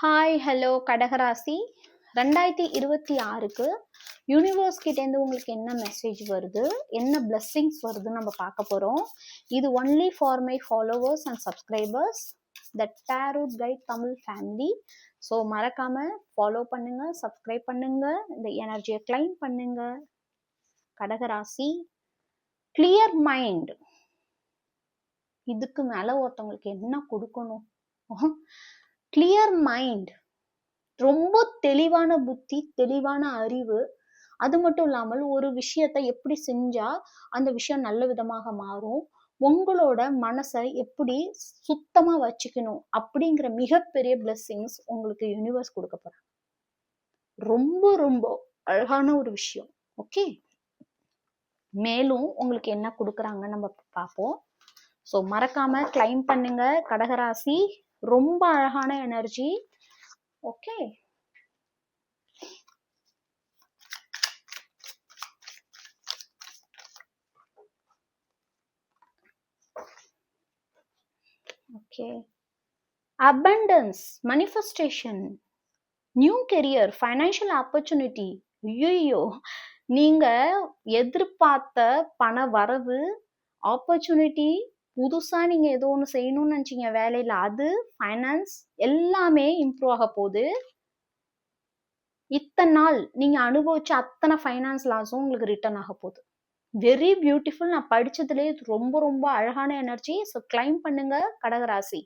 Hi hello கடகராசி 2026க்கு universe கிட்டேருந்து உங்களுக்கு என்ன மெசேஜ் வருது, என்ன பிளெஸ்ஸிங்ஸ் வருதுன்னு நம்ம பார்க்க போகிறோம். இது only for my followers and subscribers the tarot guide Tamil family. So மறக்காமல் ஃபாலோ பண்ணுங்கள், சப்ஸ்கிரைப் பண்ணுங்கள், இந்த எனர்ஜியை கிளைம் பண்ணுங்கள். கடகராசி, கிளியர் மைண்ட். இதுக்கு மேலே ஒருத்தவங்களுக்கு என்ன கொடுக்கணும்? கிளியர் மைண்ட், ரொம்ப தெளிவான புத்தி, தெளிவான அறிவு. அது மட்டும் இல்லாமல் ஒரு விஷயத்தை எப்படி செஞ்சா அந்த விஷயம் நல்ல விதமாக மாறும், உங்களோட மனசை எப்படி சுத்தமா வச்சுக்கணும் அப்படிங்கிற மிகப்பெரிய பிளெஸ்ஸிங்ஸ் உங்களுக்கு யூனிவர்ஸ் கொடுக்க போறாங்க. ரொம்ப ரொம்ப அழகான ஒரு விஷயம். ஓகே, மேலும் உங்களுக்கு என்ன கொடுக்குறாங்க நம்ம பார்ப்போம். ஸோ மறக்காம கிளைம் பண்ணுங்க கடகராசி. ரொம்ப அழகான energy. Okay, okay. Abundance, manifestation, new career, financial opportunity. ஐயோ, நீங்க எதிர்பார்த்த பண வரவு, ஆப்பர்ச்சுனிட்டி, புதுசா நீங்க ஏதோ ஒன்று செய்யணும்னு நினைச்சீங்க வேலையில, அது ஃபைனான்ஸ் எல்லாமே இம்ப்ரூவ் ஆக போகுது. இத்தனை நாள் நீங்க அனுபவிச்ச அத்தனை ஃபைனான்ஸ் லாஸும் உங்களுக்கு ரிட்டர்ன் ஆக போகுது. Very beautiful. நான் படிச்சதுலேயே ரொம்ப ரொம்ப அழகான எனர்ஜி. ஸோ கிளைம் பண்ணுங்க கடகராசி.